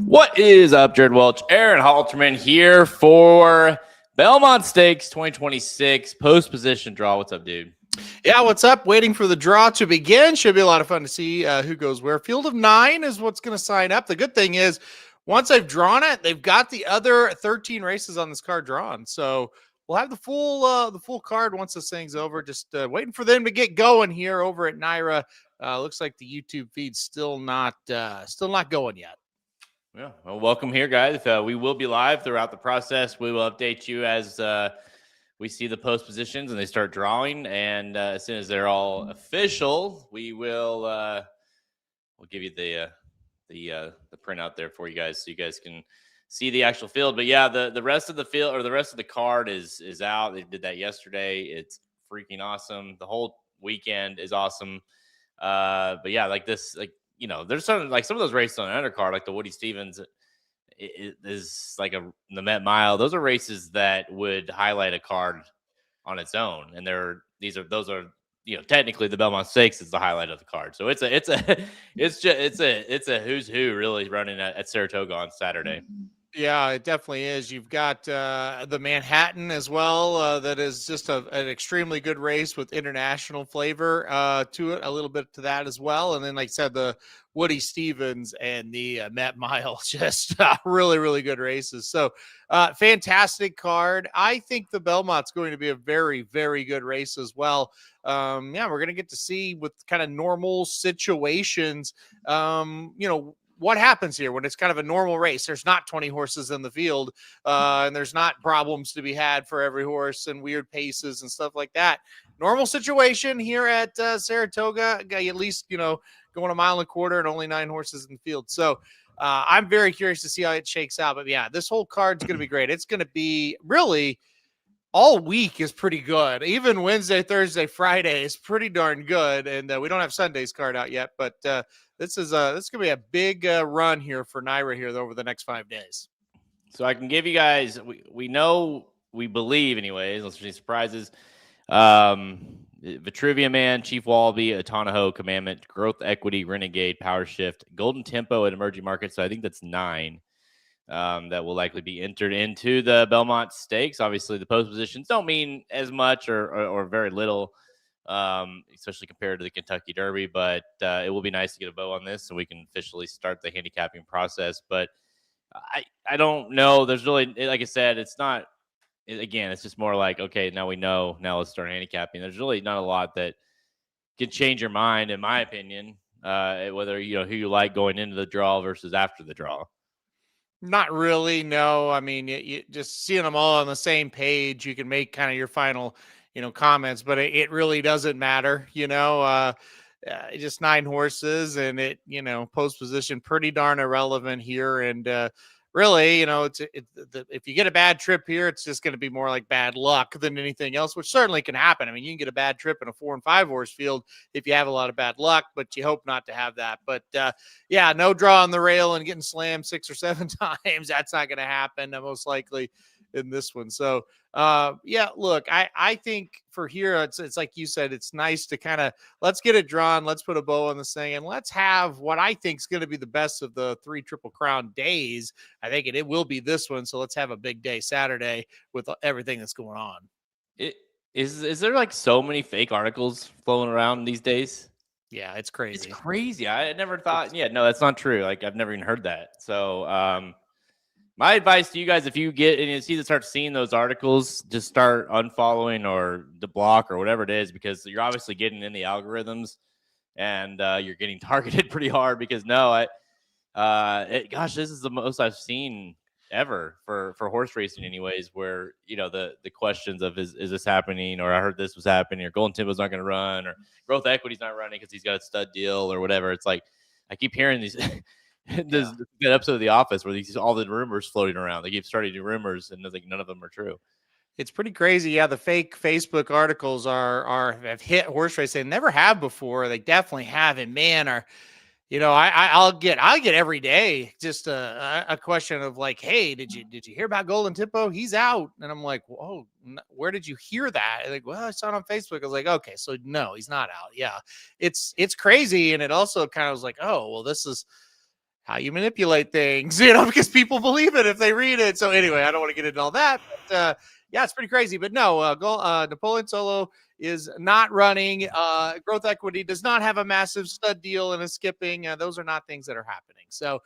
What is up, Jared Welch? Aaron Halterman here for Belmont Stakes 2026 post position draw. What's up, dude? Yeah, what's up? Waiting for the draw to begin. Should be a lot of fun to see who goes where. Field of 9 is what's going to sign up. The good thing is, once they've drawn it, they've got the other 13 races on this card drawn. So we'll have the full card once this thing's over. Just waiting for them to get going here over at Naira. Looks like the YouTube feed's still not going yet. Yeah, well, welcome here, guys. We will be live throughout the process. We will update you as we see the post positions and they start drawing. And as soon as they're all official, we will we'll give you the printout there for you guys, so you guys can see the actual field. But yeah, the rest of the field, or the rest of the card is out. They did that yesterday. It's freaking awesome. The whole weekend is awesome. But yeah, like this, like, you know, there's some of those races on an undercard, like the Woody Stevens is like the Met Mile. Those are races that would highlight a card on its own. And those are, you know, technically the Belmont Stakes is the highlight of the card. So it's a who's who really running at Saratoga on Saturday. Yeah, it definitely is. You've got the Manhattan as well. That is just an extremely good race with international flavor to it, a little bit to that as well. And then, like I said, the Woody Stevens and the Met Mile, just really, really good races. So fantastic card. I think the Belmont's going to be a very, very good race as well. Yeah, we're going to get to see with kind of normal situations, what happens here when it's kind of a normal race. There's not 20 horses in the field, and there's not problems to be had for every horse and weird paces and stuff like that. Normal situation here at Saratoga, at least, going a mile and a quarter and only 9 horses in the field. So I'm very curious to see how it shakes out. But yeah, this whole card's going to be great. It's going to be really all week is pretty good. Even Wednesday, Thursday, Friday is pretty darn good. And we don't have Sunday's card out yet, but this is going to be a big run here for Naira here over the next 5 days. So I can give you guys, we believe anyways, unless there's any surprises. Vitruvia Man, Chief Wallabee, Atanaho, Commandment, Growth Equity, Renegade, Power Shift, Golden Tempo at Emerging Markets. So I think that's 9 that will likely be entered into the Belmont Stakes. Obviously, the post positions don't mean as much or very little, especially compared to the Kentucky Derby. But it will be nice to get a bow on this so we can officially start the handicapping process. But I don't know. There's really, like I said, it's not. Again, it's just more like, okay, now we know. Now let's start handicapping. There's really not a lot that can change your mind, in my opinion, whether who you like going into the draw versus after the draw. Not really, no. I mean, you just seeing them all on the same page, you can make kind of your final, comments, but it really doesn't matter, just 9 horses and post position pretty darn irrelevant here. And really, if you get a bad trip here, it's just going to be more like bad luck than anything else, which certainly can happen. I mean, you can get a bad trip in a 4 and 5 horse field if you have a lot of bad luck, but you hope not to have that. But yeah, no draw on the rail and getting slammed 6 or 7 times. That's not going to happen most likely in this one. So yeah, look, I think for here, it's like you said, it's nice to kind of, let's get it drawn. Let's put a bow on this thing and let's have what I think is going to be the best of the 3 Triple Crown days. I think it will be this one. So let's have a big day Saturday with everything that's going on. Is there like so many fake articles flowing around these days? Yeah, it's crazy. It's crazy. I never thought, no, that's not true. Like I've never even heard that. So, my advice to you guys, if you get and you see to start seeing those articles, just start unfollowing or the block or whatever it is, because you're obviously getting in the algorithms and you're getting targeted pretty hard. Because gosh, this is the most I've seen ever for horse racing, anyways. Where the questions of is this happening, or I heard this was happening, or Golden Tempo's not going to run, or Growth Equity's not running because he's got a stud deal or whatever. It's like I keep hearing these. There's that episode of The Office where all the rumors floating around. They keep starting new rumors, and like none of them are true. It's pretty crazy. Yeah, the fake Facebook articles have hit horse racing. They never have before. They definitely have. And man, I'll get every day just a question of like, hey, did you hear about Golden Tempo? He's out. And I'm like, whoa, where did you hear that? And like, well, I saw it on Facebook. I was like, okay, so no, he's not out. Yeah, it's crazy. And it also kind of was like, oh, well, this is how you manipulate things, you know, because people believe it if they read it. So anyway, I don't want to get into all that, but yeah, it's pretty crazy. But no, Napoleon Solo is not running. Growth Equity does not have a massive stud deal and is skipping. Those are not things that are happening. So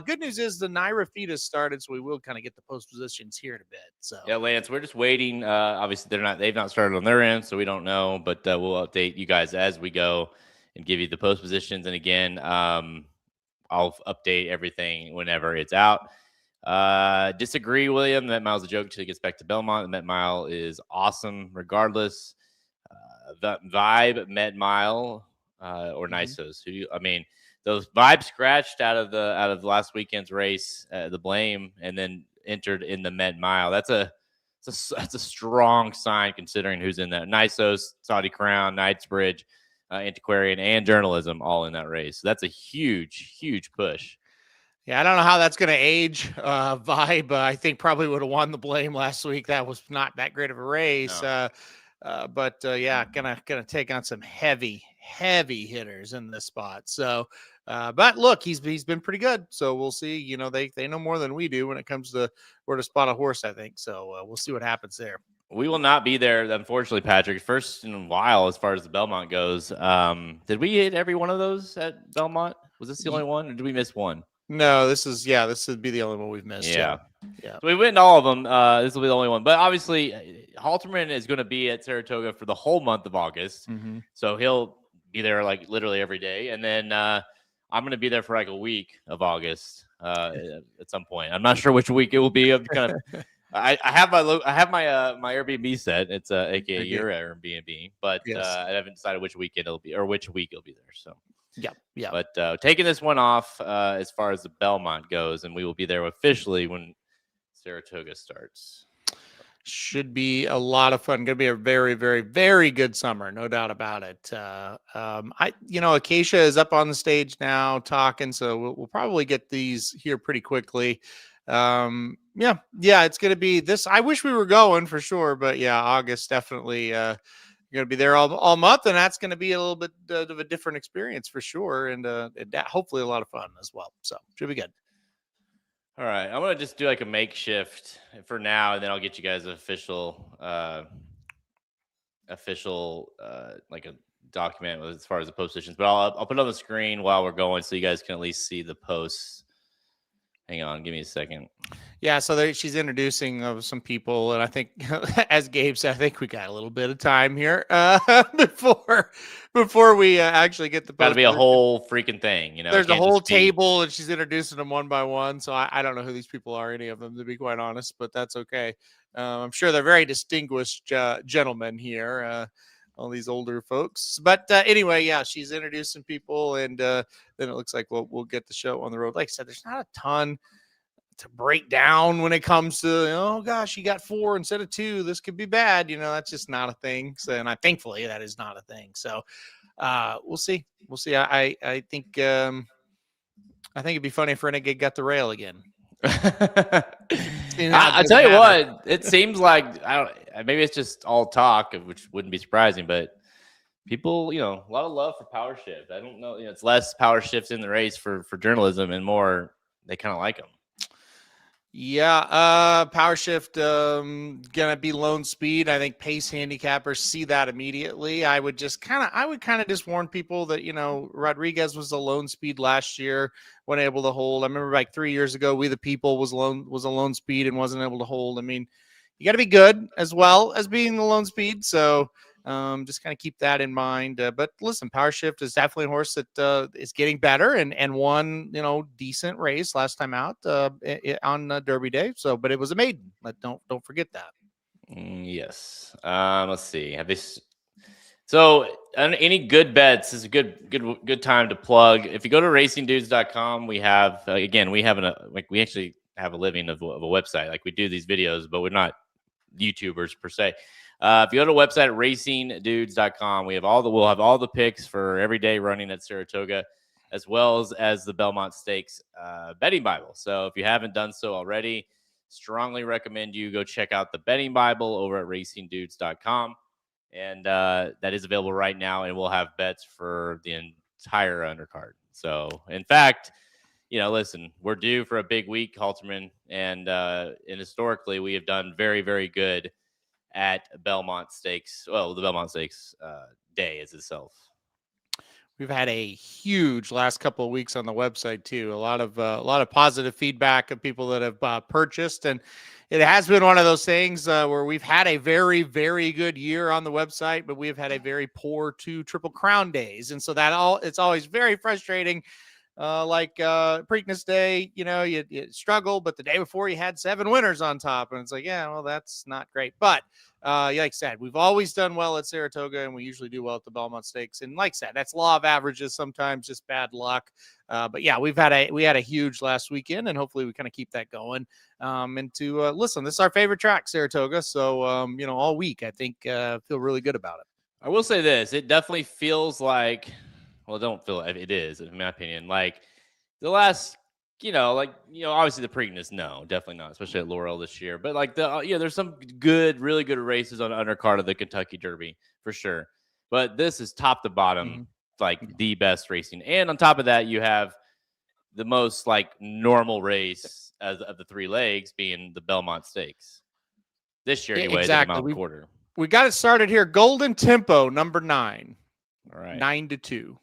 good news is the Naira feed has started, so we will kind of get the post positions here in a bit. So yeah, Lance, we're just waiting. Obviously, they've not started on their end, so we don't know, but we'll update you guys as we go and give you the post positions. And again, I'll update everything whenever it's out. Disagree, William. The Met Mile's a joke until he gets back to Belmont. The Met Mile is awesome regardless. The Vibe Met Mile or Nisos. I mean, those Vibes scratched out of the last weekend's race, the Blame, and then entered in the Met Mile. That's a strong sign considering who's in that. Nisos, Saudi Crown, Knightsbridge, Antiquarian, and Journalism all in that race. So that's a huge push. Yeah, I don't know how that's going to age. Vibe, I think probably would have won the Blame last week. That was not that great of a race. No. But yeah, gonna take on some heavy hitters in this spot. So, but look, he's been pretty good. So we'll see. You know, they know more than we do when it comes to where to spot a horse, I think. So we'll see what happens there. We will not be there, unfortunately, Patrick. First in a while, as far as the Belmont goes. Did we hit every one of those at Belmont? Was this the only one, or did we miss one? No, this would be the only one we've missed. Yeah. So we went all of them. This will be the only one. But obviously, Halterman is going to be at Saratoga for the whole month of August. Mm-hmm. So he'll be there like literally every day. And then I'm going to be there for like a week of August at some point. I'm not sure which week it will be. I'm kind of. I have my my Airbnb set. It's aka your Airbnb, but yes. I haven't decided which weekend it'll be or which week it'll be there. So. Yeah. But taking this one off as far as the Belmont goes, and we will be there officially when Saratoga starts. Should be a lot of fun. Going to be a very, very, very good summer, no doubt about it. Acacia is up on the stage now talking, so we'll probably get these here pretty quickly. Yeah, it's going to be this. I wish we were going for sure, but yeah, August definitely. You're going to be there all month, and that's going to be a little bit of a different experience for sure, and hopefully a lot of fun as well. So should be good. All right, I'm going to just do like a makeshift for now, and then I'll get you guys an official like a document as far as the post positions. But I'll put it on the screen while we're going, so you guys can at least see the posts. Hang on, give me a second. Yeah, so she's introducing some people, and I think, as Gabe said, I think we got a little bit of time here before we actually get the. Got to be a whole freaking thing, you know. There's a whole table, and she's introducing them one by one. So I don't know who these people are, any of them, to be quite honest, but that's okay. I'm sure they're very distinguished gentlemen here. All these older folks, but anyway, yeah, she's introducing people, and then it looks like we'll get the show on the road. Like I said, there's not a ton to break down when it comes to, oh gosh, you got 4 instead of 2. This could be bad. You know, that's just not a thing. So, and thankfully that is not a thing. So we'll see. I think it'd be funny if Renegade got the rail again. I tell you what, it seems like maybe it's just all talk, which wouldn't be surprising, but people, a lot of love for power shift. I don't know, it's less power shifts in the race for journalism and more they kind of like them. Yeah, power shift gonna be lone speed. I think pace handicappers see that immediately. I would kind of just warn people that Rodriguez was a lone speed last year, wasn't able to hold. I remember like 3 years ago, We the People was a lone speed and wasn't able to hold. I mean, you got to be good as well as being the lone speed. So just kind of keep that in mind. But listen, Power Shift is definitely a horse that is getting better and won, decent race last time out on Derby Day. So, but it was a maiden. Don't forget that. Yes. Let's see. So any good bets? This is a good time to plug. If you go to racingdudes.com, we have we actually have a living of a website. Like we do these videos, but we're not YouTubers per se. If you go to the website at racingdudes.com, we'll have all the picks for every day running at Saratoga, as well as the Belmont Stakes betting Bible. So if you haven't done so already, strongly recommend you go check out the betting Bible over at racingdudes.com. And that is available right now, and we'll have bets for the entire undercard. So, in fact, listen, we're due for a big week, Halterman, and historically we have done very, very good at Belmont Stakes. Well, the Belmont Stakes day is itself. We've had a huge last couple of weeks on the website too. A lot of positive feedback of people that have purchased, and it has been one of those things where we've had a very, very good year on the website, but we've had a very poor 2 Triple Crown days, and so it's always very frustrating. Preakness Day, you struggle, but the day before you had 7 winners on top, and it's like, yeah, well, that's not great. But like I said, we've always done well at Saratoga, and we usually do well at the Belmont Stakes. And like I said, that's law of averages, sometimes just bad luck. But yeah, we had a huge last weekend, and hopefully we kind of keep that going. Listen, this is our favorite track, Saratoga. So all week, I think feel really good about it. I will say this: it definitely feels like. Well, don't feel it is, in my opinion. Like the last, obviously the Preakness, no, definitely not, especially at Laurel this year. But like there's some really good races on the undercard of the Kentucky Derby for sure. But this is top to bottom, the best racing. And on top of that, you have the most normal race of the 3 legs being the Belmont Stakes this year, anyway. Exactly. The Mountain Quarter. We got it started here. Golden Tempo, number 9. All right. 9-2.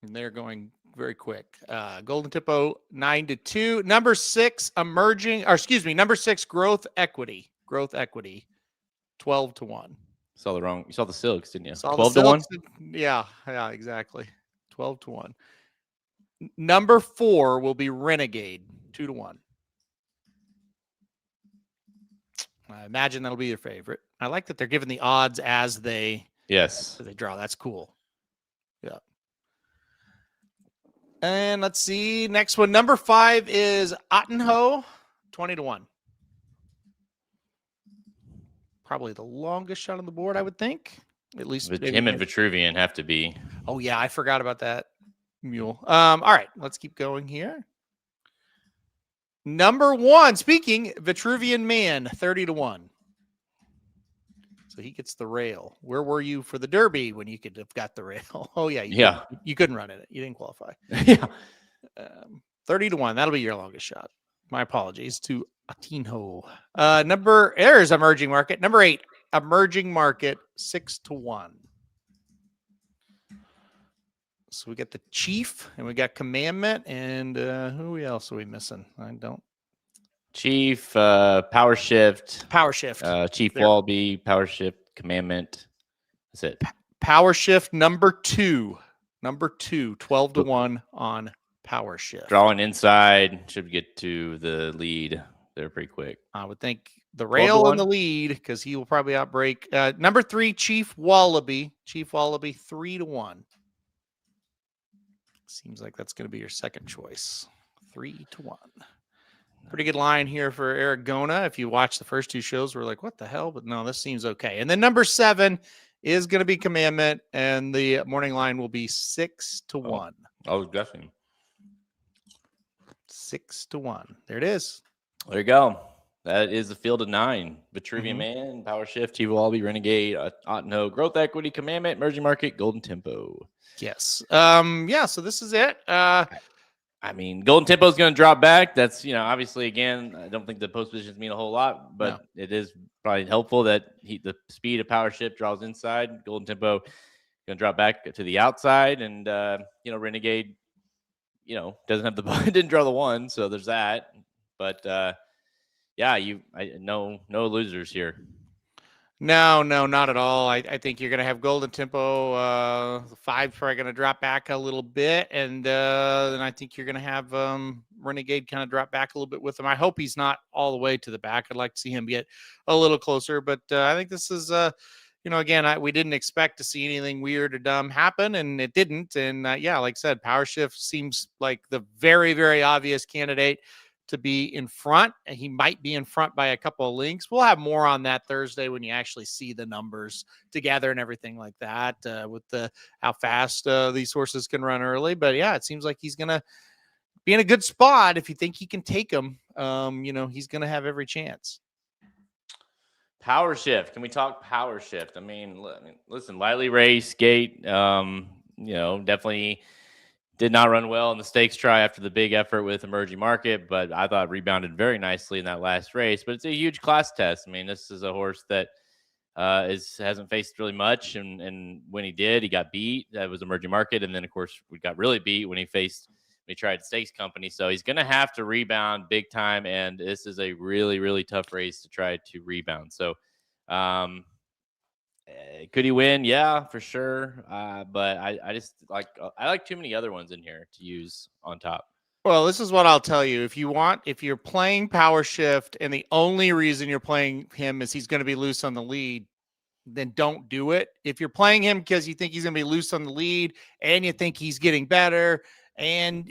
And they're going very quick. Golden Tempo 9-2. Number 6 number 6 Growth Equity. 12-1. You saw the Silks, didn't you? 12-1. Yeah, exactly. 12-1. Number 4 will be Renegade. 2-1. I imagine that'll be your favorite. I like that they're giving the odds as they draw. That's cool. Yeah. And let's see. Next one. Number 5 is Ottenho, 20-1. Probably the longest shot on the board, I would think. At least him and Vitruvian have to be. Oh, yeah. I forgot about that mule. All right. Let's keep going here. Number 1. Speaking, Vitruvian Man, 30-1. So he gets the rail. Where were you for the Derby when you could have got the rail? Oh, yeah. You couldn't run it. You didn't qualify. Yeah. 30-1. That'll be your longest shot. My apologies to Atinho. There's Emerging Market. Number 8, Emerging Market, 6-1. So we got the Chief, and we got Commandment, and who else are we missing? I don't. Chief, Power Shift. Chief there. Wallabee, Power Shift, Commandment. That's it. Power Shift number 2. 12-1 on Power Shift. Drawing inside, should get to the lead there pretty quick. I would think the rail in the lead, because he will probably outbreak. Number 3, Chief Wallabee. 3-1. Seems like that's going to be your second choice. 3-1. Pretty good line here for Aragona. If you watch the first 2 shows, we're like, what the hell? But no, this seems okay. And then number 7 is going to be Commandment, and the morning line will be 6-1. Oh, definitely. 6-1. There it is. There you go. That is the field of 9. Vitruvian Man, Power Shift, Chief Wallabee, Renegade, Ottenho, Growth Equity, Commandment, Emerging Market, Golden Tempo. Yes. So this is it. Golden Tempo is going to drop back. That's, obviously, again, I don't think the post positions mean a whole lot, but It is probably helpful that the speed of Power Shift draws inside. Golden Tempo going to drop back to the outside, and Renegade, doesn't have didn't draw the 1, so there's that. But no losers here. No, not at all. I think you're going to have Golden Tempo. 5's probably going to drop back a little bit. And then I think you're going to have Renegade kind of drop back a little bit with him. I hope he's not all the way to the back. I'd like to see him get a little closer. But I think this is, again, we didn't expect to see anything weird or dumb happen, and it didn't. And like I said, Power Shift seems like the very, very obvious candidate to be in front, and he might be in front by a couple of links. We'll have more on that Thursday when you actually see the numbers together and everything like that, with how fast these horses can run early. But it seems like he's going to be in a good spot. If you think he can take him, he's going to have every chance. Power Shift. Can we talk Power Shift? Listen, lightly race gate, definitely did not run well in the stakes try after the big effort with Emerging Market, but I thought rebounded very nicely in that last race. But it's a huge class test. I mean, this is a horse that hasn't faced really much, and when he did, he got beat. That was Emerging Market, and then of course we got really beat when he tried Stakes Company. So he's going to have to rebound big time, and this is a really, really tough race to try to rebound. So, could he win? Yeah, for sure. But I just I like too many other ones in here to use on top. Well, this is what I'll tell you. If you're playing Power Shift and the only reason you're playing him is he's going to be loose on the lead, then don't do it. If you're playing him because you think he's going to be loose on the lead and you think he's getting better and,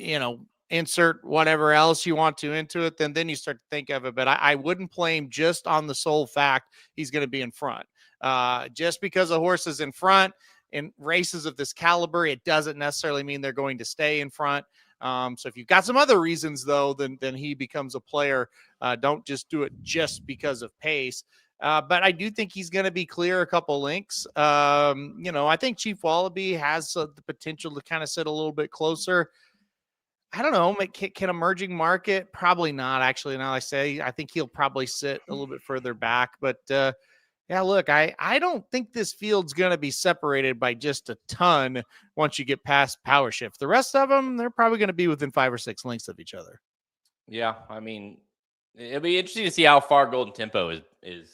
insert whatever else you want to into it, then you start to think of it. But I wouldn't play him just on the sole fact he's going to be in front. Just because a horse is in front in races of this caliber, it doesn't necessarily mean they're going to stay in front. So if you've got some other reasons, though, then he becomes a player. Don't just do it just because of pace. But I do think he's going to be clear a couple links. I think Chief Wallabee has the potential to kind of sit a little bit closer. I don't know. Can Emerging Market? Probably not, actually. Now I say, I think he'll probably sit a little bit further back. But yeah, look, I don't think this field's going to be separated by just a ton once you get past Power Shift. The rest of them, they're probably going to be within 5 or 6 lengths of each other. Yeah, I mean, it'll be interesting to see how far Golden Tempo is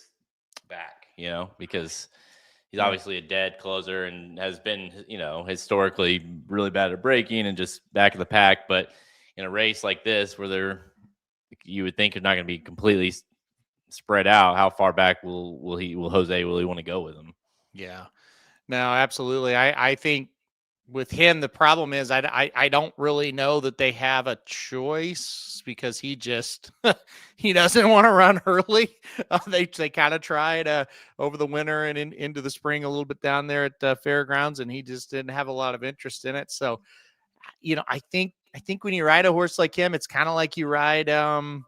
back, because he's obviously a dead closer and has been, historically really bad at breaking and just back of the pack. But in a race like this, where you would think they're not going to be completely spread out, how far back will Jose want to go with him? Yeah, no, absolutely. I think with him, the problem is I don't really know that they have a choice because he just he doesn't want to run early. They kind of tried over the winter and into the spring a little bit down there at Fairgrounds, and he just didn't have a lot of interest in it. So, I think when you ride a horse like him, it's kind of like you ride, kind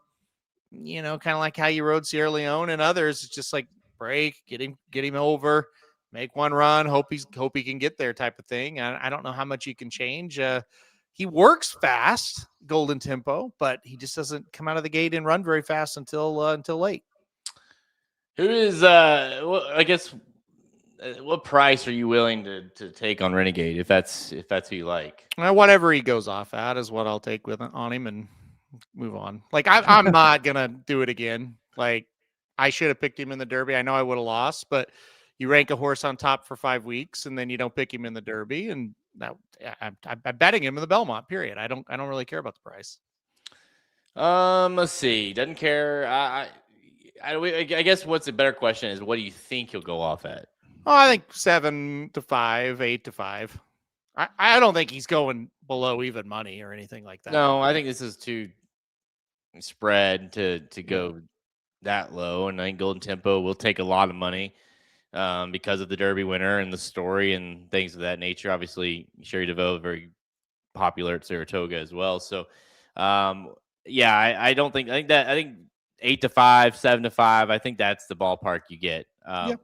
of like how you rode Sierra Leone and others. It's just like break, get him over. Make one run, hope he can get there type of thing. I don't know how much he can change. He works fast, Golden Tempo, but he just doesn't come out of the gate and run very fast until late. Who is what price are you willing to take on Renegade if that's who you like? Whatever he goes off at is what I'll take on him and move on. Like I'm not gonna do it again. Like I should have picked him in the Derby. I know I would have lost, but you rank a horse on top for 5 weeks and then you don't pick him in the Derby, and I'm betting him in the Belmont. Period. I don't really care about the price. Let's see. Doesn't care. I guess what's a better question is what do you think he'll go off at? Oh, I think 7 to 5, 8 to 5. I don't think he's going below even money or anything like that. No, I think this is too spread to go that low, and I think Golden Tempo will take a lot of money. Because of the Derby winner and the story and things of that nature. Obviously, Sherry DeVoe very popular at Saratoga as well. So, I think 8 to 5, 7 to 5. I think that's the ballpark you get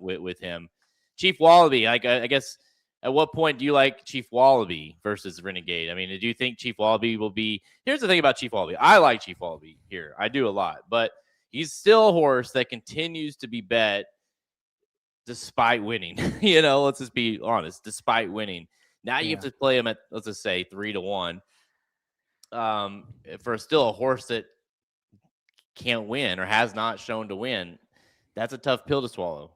with him. Chief Wallabee. I guess at what point do you like Chief Wallabee versus Renegade? I mean, do you think Chief Wallabee will be? Here's the thing about Chief Wallabee. I like Chief Wallabee here. I do a lot, but he's still a horse that continues to be bet despite winning. Let's just be honest, despite winning. Now you have to play him at, let's just say, 3 to 1 for still a horse that can't win or has not shown to win. That's a tough pill to swallow.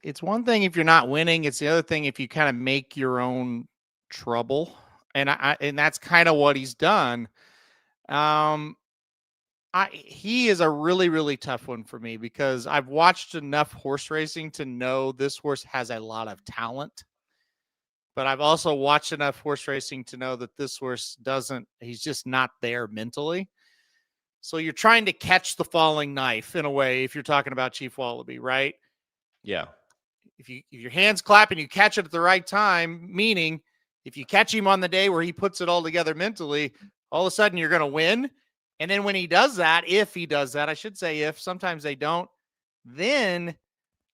It's one thing if you're not winning. It's the other thing if you kind of make your own trouble. And and that's kind of what he's done. He is a really, really tough one for me because I've watched enough horse racing to know this horse has a lot of talent. But I've also watched enough horse racing to know that this horse he's just not there mentally. So you're trying to catch the falling knife in a way if you're talking about Chief Wallabee, right? Yeah. If your hands clap and you catch it at the right time, meaning if you catch him on the day where he puts it all together mentally, all of a sudden you're going to win. And then when he does that, if he does that, I should say if, sometimes they don't, then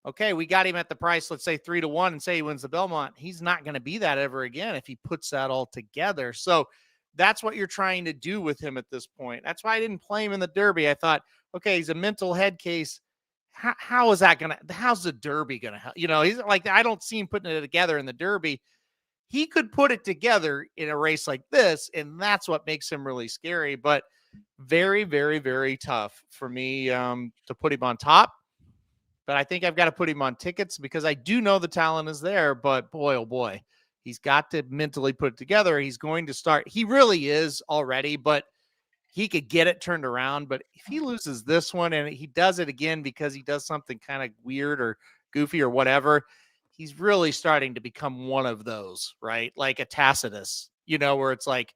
okay, we got him at the price, let's say 3-1, and say he wins the Belmont. He's not going to be that ever again if he puts that all together. So that's what you're trying to do with him at this point. That's why I didn't play him in the Derby. I thought, okay, he's a mental head case. How is that going to, how's the Derby going to help? He's like, I don't see him putting it together in the Derby. He could put it together in a race like this, and that's what makes him really scary. But very, very, very tough for me to put him on top. But I think I've got to put him on tickets because I do know the talent is there. But boy, oh boy, he's got to mentally put it together. He's going to start. He really is already, but he could get it turned around. But if he loses this one and he does it again because he does something kind of weird or goofy or whatever, he's really starting to become one of those, right? Like a Tacitus, where it's like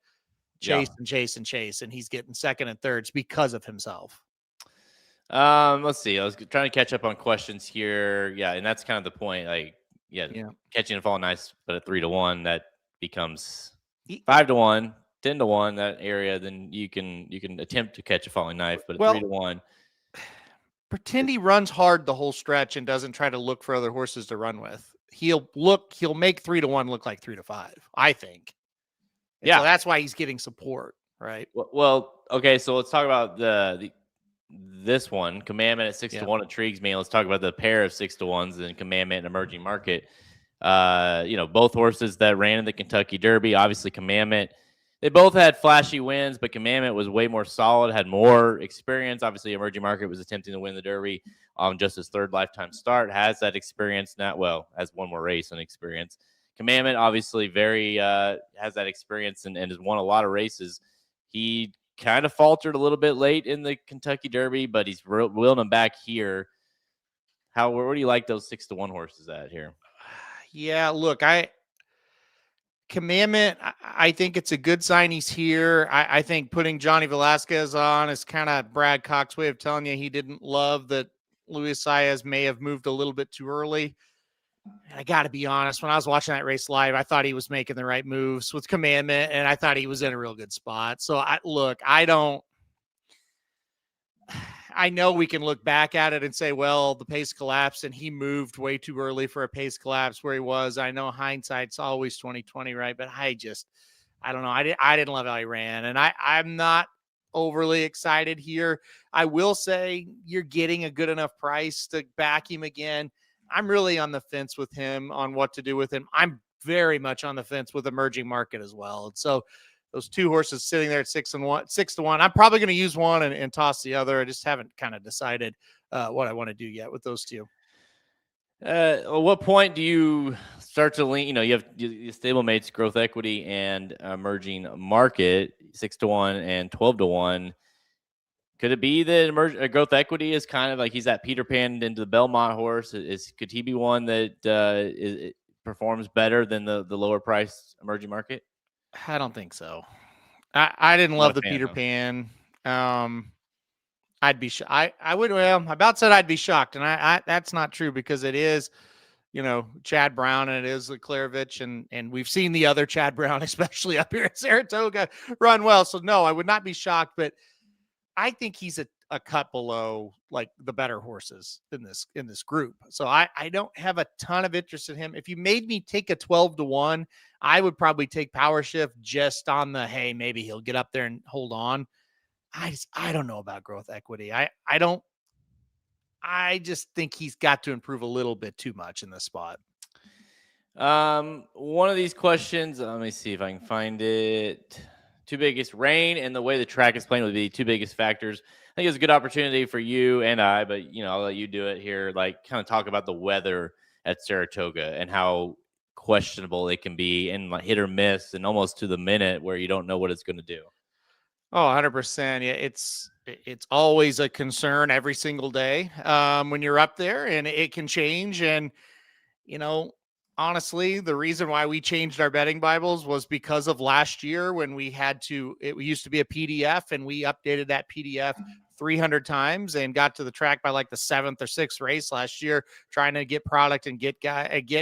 chase and chase and chase, and he's getting second and thirds because of himself. Let's see. I was trying to catch up on questions here. Yeah, and that's kind of the point. Like, catching and falling nice, but at 3-1, that becomes 5-1, 10-1. That area, then you can attempt to catch a falling knife, but at 3-1. Pretend he runs hard the whole stretch and doesn't try to look for other horses to run with. He'll make 3-1 look like 3-5, I think. And so that's why he's getting support, right? Well, okay. So let's talk about this one. Commandment at 6-1 intrigues me. Let's talk about the pair of 6-1s and Commandment and Emerging Market. Both horses that ran in the Kentucky Derby. Obviously, Commandment. They both had flashy wins, but Commandment was way more solid, had more experience. Obviously, Emerging Market was attempting to win the Derby on just his third lifetime start. Has that experience now? Has one more race and experience. Commandment, obviously, has that experience and has won a lot of races. He kind of faltered a little bit late in the Kentucky Derby, but he's wheeling them back here. Where do you like those 6-1 horses at here? Yeah, look, Commandment, I think it's a good sign he's here. I think putting Johnny Velasquez on is kind of Brad Cox's way of telling you he didn't love that Luis Saez may have moved a little bit too early. And I got to be honest, when I was watching that race live, I thought he was making the right moves with Commandment, and I thought he was in a real good spot. So, I know we can look back at it and say, well, the pace collapsed and he moved way too early for a pace collapse where he was. I know hindsight's always 20/20, right? But I don't know. I didn't love how he ran, and I'm not overly excited here. I will say you're getting a good enough price to back him again. I'm really on the fence with him on what to do with him. I'm very much on the fence with Emerging Market as well. And so those two horses sitting there at 6-1. I'm probably going to use one and toss the other. I just haven't kind of decided what I want to do yet with those two. At what point do you start to lean? You have your stablemates, Growth Equity, and Emerging Market, 6-1 and 12-1. Could it be that Growth Equity is kind of like he's that Peter Pan into the Belmont horse? Could he be one that performs better than the lower priced Emerging Market? I don't think so. I didn't love the Peter Pan. I'd be I would. Well, I about said I'd be shocked, and I that's not true because it is, Chad Brown and it is Leclerevich, and we've seen the other Chad Brown, especially up here at Saratoga, run well. So no, I would not be shocked, but I think he's a cut below like the better horses in this group. So I don't have a ton of interest in him. If you made me take a 12-1, I would probably take Power Shift just on the, hey, maybe he'll get up there and hold on. I don't know about Growth Equity. I just think he's got to improve a little bit too much in this spot. One of these questions, let me see if I can find it. Two biggest rain and the way the track is playing would be two biggest factors. I think it's a good opportunity for you and I, but I'll let you do it here. Like kind of talk about the weather at Saratoga and how questionable it can be and like hit or miss and almost to the minute where you don't know what it's going to do. Oh, 100%. Yeah, it's always a concern every single day when you're up there, and it can change. And, honestly, the reason why we changed our betting Bibles was because of last year when it used to be a PDF, and we updated that PDF 300 times and got to the track by like the 7th or 6th race last year, trying to get product and get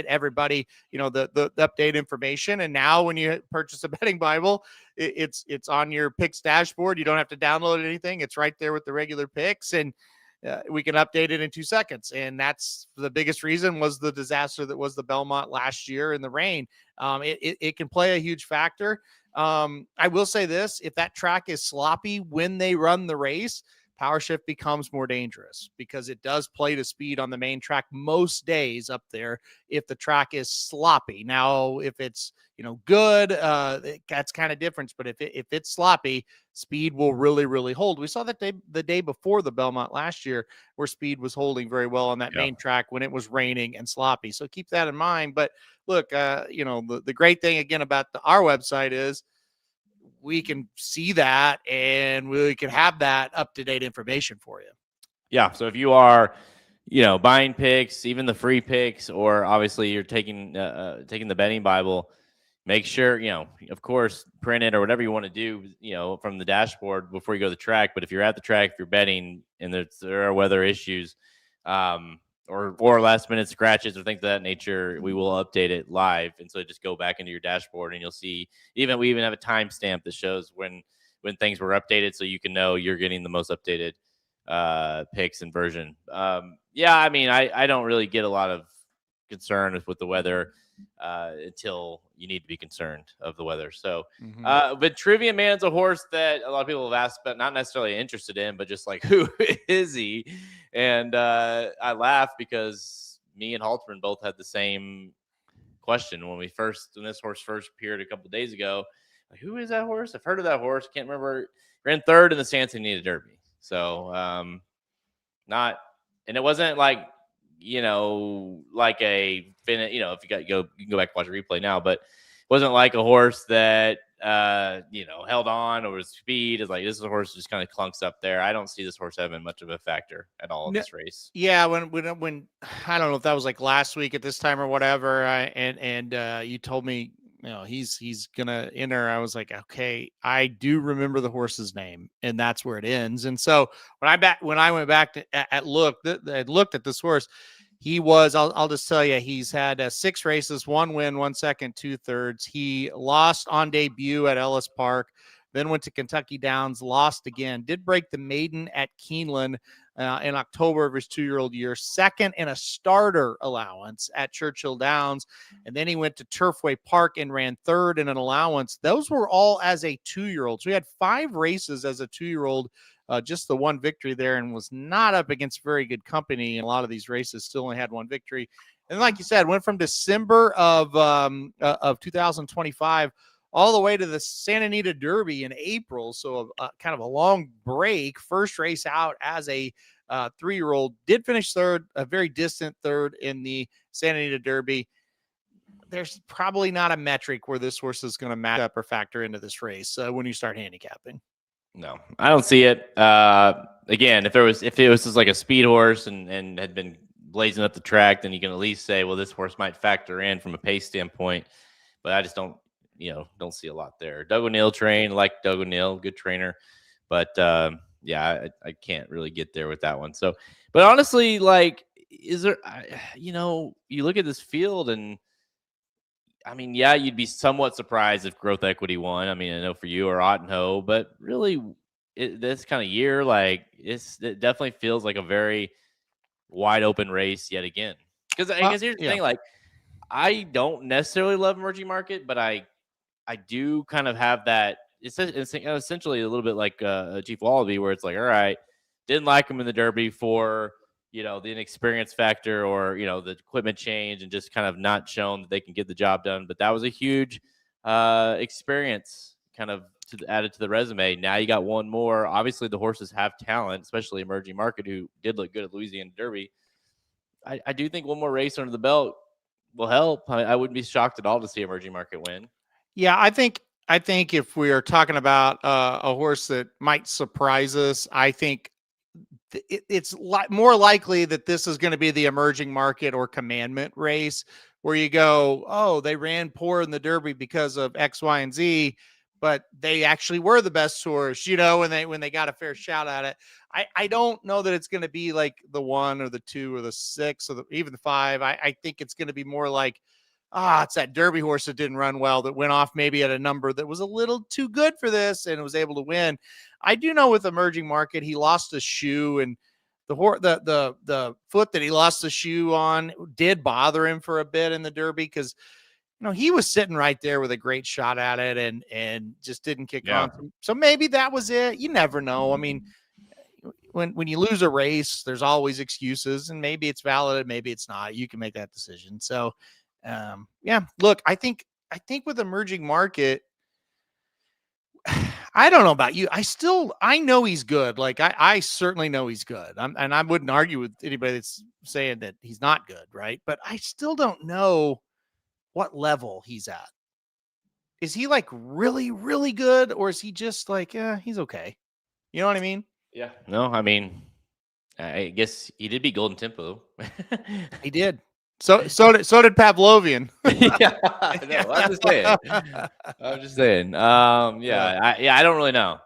everybody, the update information. And now when you purchase a betting Bible, it's on your picks dashboard. You don't have to download anything. It's right there with the regular picks. And we can update it in 2 seconds. And that's the biggest reason was the disaster that was the Belmont last year in the rain. It can play a huge factor. I will say this, if that track is sloppy when they run the race, power shift becomes more dangerous because it does play to speed on the main track most days up there if the track is sloppy. Now, if it's, good, that's kind of different. But if it's sloppy, speed will really, really hold. We saw that the day before the Belmont last year where speed was holding very well on that main track when it was raining and sloppy. So keep that in mind. But look, the great thing again about our website is we can see that and we can have that up-to-date information for you. Yeah. So if you are, buying picks, even the free picks, or obviously you're taking the betting Bible, make sure, of course, print it or whatever you want to do, from the dashboard before you go to the track. But if you're at the track, if you're betting and there are weather issues, or last minute scratches or things of that nature, we will update it live. And so just go back into your dashboard and you'll see, we even have a timestamp that shows when things were updated, so you can know you're getting the most updated picks and version. I don't really get a lot of concern with the weather until you need to be concerned of the weather. So, but Trivia Man's a horse that a lot of people have asked, but not necessarily interested in, but just like, who is he? And I laugh because me and Halterman both had the same question when this horse first appeared a couple of days ago. Like, who is that horse? I've heard of that horse. Can't remember. Ran third in the Santa Anita Derby. So, and it wasn't like, like a, if you can go back and watch a replay now, but it wasn't like a horse that, held on or was speed. It's like, this is a horse that just kind of clunks up there. I don't see this horse having much of a factor at all in this race. Yeah. When I don't know if that was like last week at this time or whatever. And you told me, he's gonna enter. I was like, okay, I do remember the horse's name, and that's where it ends. And so when I went back to looked at this horse, he was. I'll just tell you, he's had 6 races, 1 win, 1 second, 2 thirds. He lost on debut at Ellis Park, then went to Kentucky Downs, lost again. Did break the maiden at Keeneland in October of his 2-year-old year, second in a starter allowance at Churchill Downs. And then he went to Turfway Park and ran third in an allowance. Those were all as a 2-year-old. So he had 5 races as a 2-year-old, just the 1 victory there, and was not up against very good company in a lot of these races, still only had 1 victory. And like you said, went from December of 2025 all the way to the Santa Anita Derby in April. So kind of a long break. First race out as a 3-year-old. Did finish third, a very distant third in the Santa Anita Derby. There's probably not a metric where this horse is going to match up or factor into this race when you start handicapping. No, I don't see it. Again, if it was just like a speed horse and had been blazing up the track, then you can at least say, well, this horse might factor in from a pace standpoint. But I just don't see a lot there. Doug O'Neill like Doug O'Neill, good trainer. But I can't really get there with that one. So, but honestly, like, is there, you look at this field and, I mean, yeah, you'd be somewhat surprised if Growth Equity won. I mean, I know for you or Ottenho, but really this kind of year, like, it definitely feels like a very wide open race yet again. Because I guess here's the thing, like, I don't necessarily love emerging market, but I do kind of have that. It's essentially a little bit like Chief Wallabee, where it's like, all right, didn't like him in the Derby for, the inexperience factor or, the equipment change and just kind of not shown that they can get the job done. But that was a huge experience kind of added to the resume. Now you got one more. Obviously, the horses have talent, especially emerging market, who did look good at Louisiana Derby. I do think one more race under the belt will help. I wouldn't be shocked at all to see emerging market win. Yeah, I think if we are talking about a horse that might surprise us, I think it's more likely that this is going to be the emerging market or Commandment race where you go, oh, they ran poor in the Derby because of X, Y, and Z, but they actually were the best horse, when they got a fair shout at it. I don't know that it's going to be like the 1 or the 2 or the 6 or even the 5. I think it's going to be more like, it's that Derby horse that didn't run well, that went off maybe at a number that was a little too good for this and was able to win. I do know with emerging market, he lost a shoe, and the foot that he lost the shoe on did bother him for a bit in the Derby because he was sitting right there with a great shot at it and just didn't kick on. So maybe that was it. You never know. I mean, when you lose a race, there's always excuses, and maybe it's valid, maybe it's not. You can make that decision. So, look, I think with emerging market, I don't know about you. I know he's good. Like I certainly know he's good. And I wouldn't argue with anybody that's saying that he's not good, right? But I still don't know what level he's at. Is he like really, really good, or is he just like, he's okay? You know what I mean? Yeah. No, I mean, I guess he did beat Golden Tempo. He did. So did Pavlovian. Yeah, no, I'm just saying. I don't really know.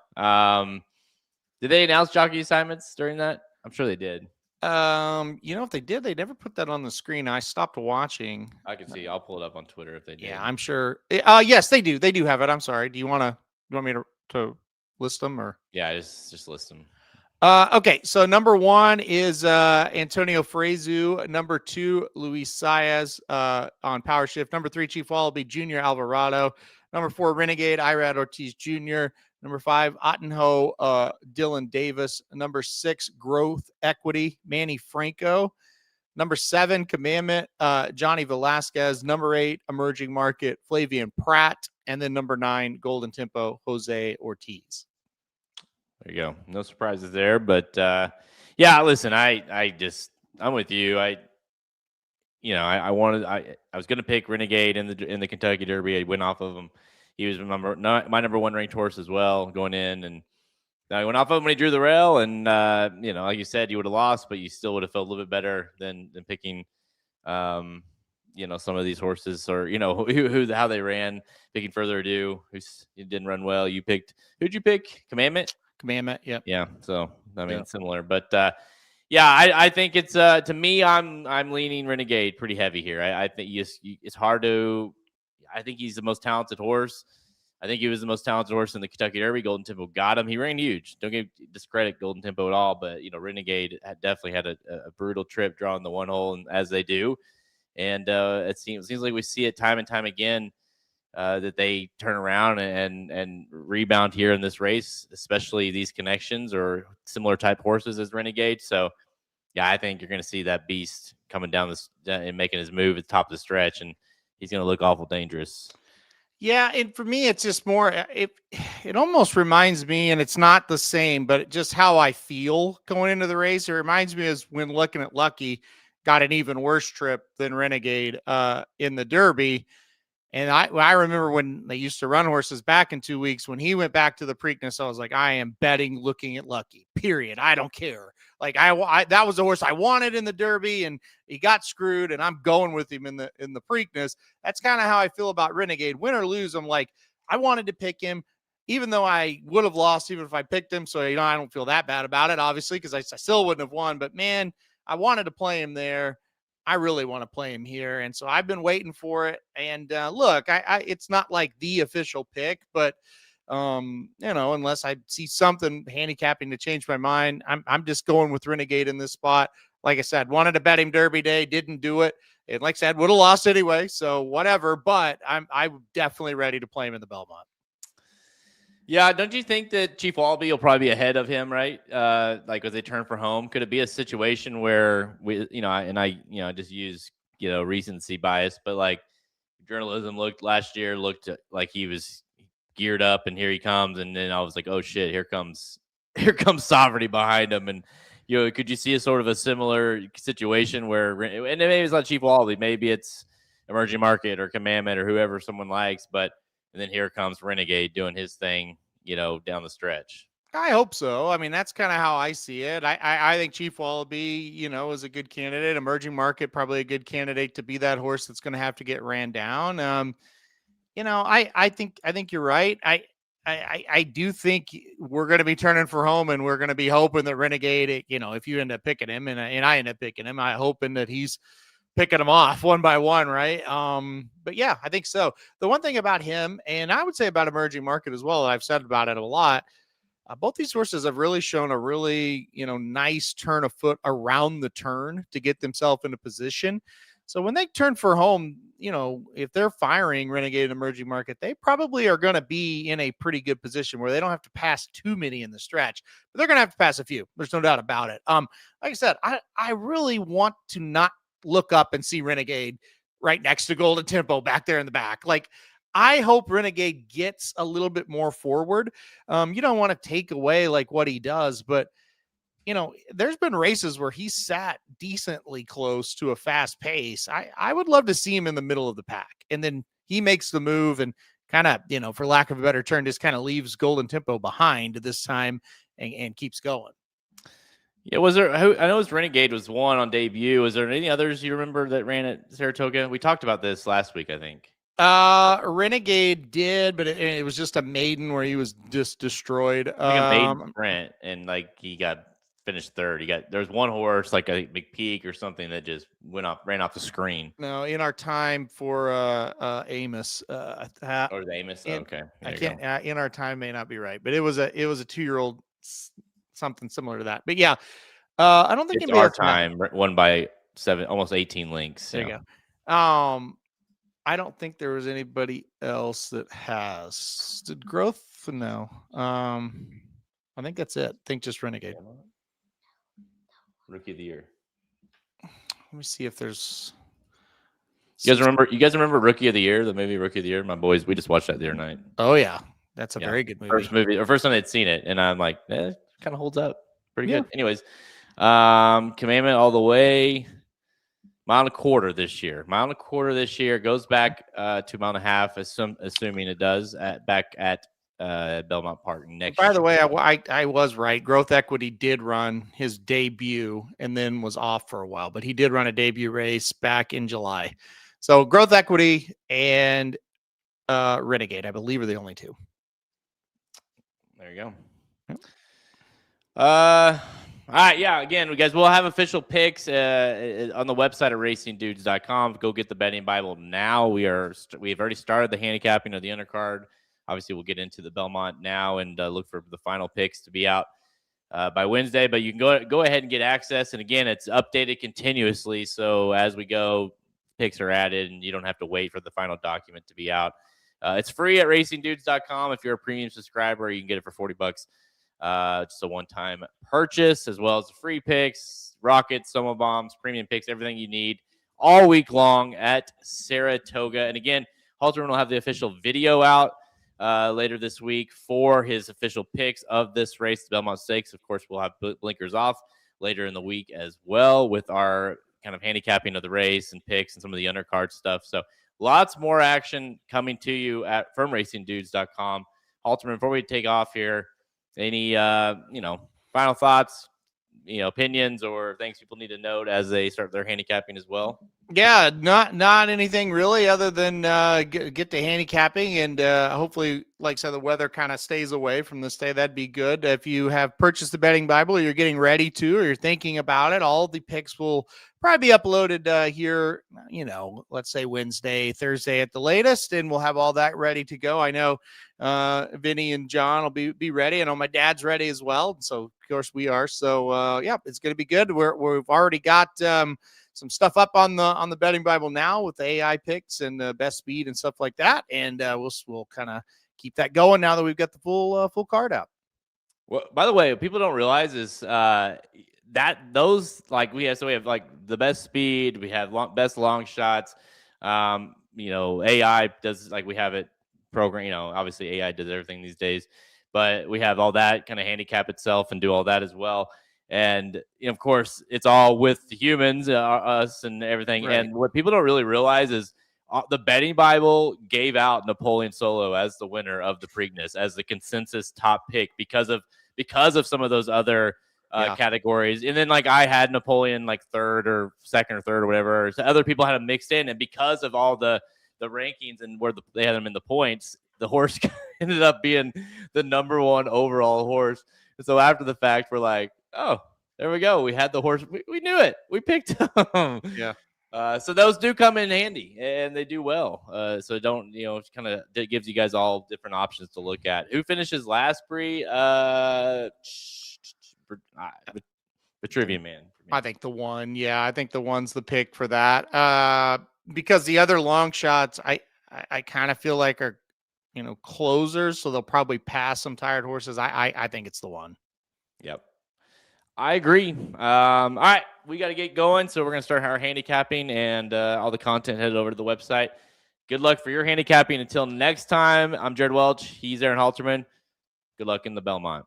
Did they announce jockey assignments during that? I'm sure they did. If they did, they never put that on the screen. I stopped watching. I can see. I'll pull it up on Twitter if they did. Yeah, I'm sure. Yes, they do. They do have it. I'm sorry. Do you want me to list them or? Yeah, just list them. Okay, so number 1 is Antonio Frezu. Number 2, Luis Saez on Power Shift. Number 3, Chief Wallabee Jr. Alvarado. Number 4, Renegade Irad Ortiz Jr. Number 5, Ottenho Dylan Davis. Number 6, Growth Equity Manny Franco. Number 7, Commandment Johnny Velasquez. Number 8, Emerging Market Flavian Pratt. And then number 9, Golden Tempo Jose Ortiz. There you go. No surprises there, but listen, I'm with you. I was going to pick Renegade in the Kentucky Derby. I went off of him. He was my number 1 ranked horse as well going in, and I went off of him when he drew the rail. And like you said, you would have lost, but you still would have felt a little bit better than picking, some of these horses or how they ran. Picking Further Ado, who didn't run well. Who'd you pick? Commandment. Yep. Yeah. So similar, but I think it's to me, I'm leaning Renegade pretty heavy here. I think it's hard to. I think he's the most talented horse. I think he was the most talented horse in the Kentucky Derby. Golden Tempo got him. He ran huge. Don't discredit Golden Tempo at all, but Renegade definitely had a brutal trip drawing the 1 hole, and as they do, and it seems like we see it time and time again. That they turn around and rebound here in this race, especially these connections or similar type horses as Renegade. So, I think you're going to see that beast coming down this and making his move at the top of the stretch, and he's going to look awful dangerous. Yeah, and for me, it's just more. It almost reminds me, and it's not the same, but just how I feel going into the race. It reminds me as when looking at Lucky, got an even worse trip than Renegade in the Derby. And I remember when they used to run horses back in 2 weeks, when he went back to the Preakness, I was like, I am betting looking at Lucky, period. I don't care. Like I that was the horse I wanted in the Derby, and he got screwed, and I'm going with him in the Preakness. That's kind of how I feel about Renegade. Win or lose, I'm like, I wanted to pick him, even though I would have lost even if I picked him. So, I don't feel that bad about it, obviously, because I still wouldn't have won. But man, I wanted to play him there. I really want to play him here. And so I've been waiting for it. And look, it's not like the official pick, but unless I see something handicapping to change my mind, I'm just going with Renegade in this spot. Like I said, wanted to bet him Derby Day, didn't do it. And like I said, would have lost anyway. So whatever, but I'm definitely ready to play him in the Belmont. Yeah, don't you think that Chief Wallabee will probably be ahead of him, right? Like as they turn for home, could it be a situation where I just use recency bias, but like journalism looked like he was geared up, and here he comes, and then I was like, oh shit, here comes Sovereignty behind him, and could you see a sort of a similar situation where, and maybe it's not Chief Wallabee, maybe it's Emerging Market or Commandment or whoever someone likes, but. And then here comes Renegade doing his thing, down the stretch. I hope so. I mean, that's kind of how I see it. I think Chief Wallabee, is a good candidate. Emerging Market, probably a good candidate to be that horse that's going to have to get ran down. I think you're right. I do think we're going to be turning for home, and we're going to be hoping that Renegade, if you end up picking him and I end up picking him, I'm hoping that he's picking them off one by one, right? But yeah, I think so. The one thing about him, and I would say about Emerging Market as well, I've said about it a lot, Both these horses have really shown a really, nice turn of foot around the turn to get themselves into position. So when they turn for home, if they're firing Renegade Emerging Market, they probably are going to be in a pretty good position where they don't have to pass too many in the stretch, but they're going to have to pass a few. There's no doubt about it. Like I said, I really want to not look up and see Renegade right next to Golden Tempo back there in the back. Like, I hope Renegade gets a little bit more forward. You don't want to take away like what he does, but there's been races where he sat decently close to a fast pace. I would love to see him in the middle of the pack, and then he makes the move and kind of, for lack of a better term, just kind of leaves Golden Tempo behind this time and keeps going. Yeah, I know it was Renegade was one on debut. Was there any others you remember that ran at Saratoga? We talked about this last week, I think. Renegade did, but it was just a maiden where he was just destroyed. Like a maiden sprint, and like he got finished third. There was one horse like a McPeak or something that just ran off the screen. No, in our time for Amos, or the Amos. Okay, I can't. In our time may not be right, but it was a 2-year-old, something similar to that. But yeah, I don't think it's our time won by almost 18 links. There you go. I don't think there was anybody else that has. Did Growth? No. I think that's it. I think just Renegade. Rookie of the year. Let me see if there's. You guys remember Rookie of the Year? The movie Rookie of the Year. My boys, we just watched that the other night. Oh yeah, that's a very good movie. First time I'd seen it, and I'm like, it kind of holds up pretty good. Anyways, Commandment all the way. Mile and a quarter this year. Goes back to mile and a half, assuming it does back at Belmont Park next year. By the way, I was right. Growth Equity did run his debut and then was off for a while, but he did run a debut race back in July. So Growth Equity and Renegade, I believe, are the only two. There you go. Yep. All right, yeah. Again, guys, we'll have official picks on the website at racingdudes.com. Go get the betting Bible now. We have already started the handicapping of the undercard. Obviously, we'll get into the Belmont now and look for the final picks to be out by Wednesday. But you can go ahead and get access. And again, it's updated continuously. So as we go, picks are added, and you don't have to wait for the final document to be out. It's free at racingdudes.com. If you're a premium subscriber, you can get it for $40. Just a one-time purchase, as well as free picks, rockets, Soma bombs, premium picks, everything you need all week long at Saratoga. And again, Halterman will have the official video out later this week for his official picks of this race, the Belmont Stakes. Of course, we'll have blinkers off later in the week as well with our kind of handicapping of the race and picks and some of the undercard stuff. So lots more action coming to you from racingdudes.com. Halterman, before we take off here, any final thoughts, opinions, or things people need to note as they start their handicapping as well? Yeah, not anything really other than get to handicapping, and hopefully, like I said, the weather kind of stays away from this day. That'd be good. If you have purchased the betting Bible, or you're getting ready to, or you're thinking about it, all the picks will probably be uploaded here, let's say Wednesday, Thursday at the latest, and we'll have all that ready to go. I know Vinny and John will be ready. I know my dad's ready as well. So of course we are. So yeah, it's going to be good. We've already got some stuff up on the betting Bible now with the AI picks and best speed and stuff like that. And we'll kind of keep that going now that we've got the full card out. Well, by the way, what people don't realize is we have like the best speed, we have best long shots. AI does, like, we have it programmed. Obviously AI does everything these days, but we have all that kind of handicap itself and do all that as well. And of course, it's all with the humans, us, and everything. Right. And what people don't really realize is the betting Bible gave out Napoleon Solo as the winner of the Preakness, as the consensus top pick because of some of those other categories. And then, like, I had Napoleon like third or second or third or whatever. So other people had him mixed in, and because of all the rankings and where they had him in the points, the horse ended up being the number one overall horse. And so after the fact, we're like, oh, there we go. We had the horse. We knew it. We picked him. Yeah. So those do come in handy, and they do well. So don't, kind of, it gives you guys all different options to look at. Who finishes last, Bree? Vitruvian Man. I think the one. Yeah, I think the one's the pick for that. Because the other long shots, I kind of feel like are, closers, so they'll probably pass some tired horses. I think it's the one. Yep. I agree. All right, we got to get going. So we're going to start our handicapping, and all the content headed over to the website. Good luck for your handicapping. Until next time, I'm Jared Welch. He's Aaron Halterman. Good luck in the Belmont.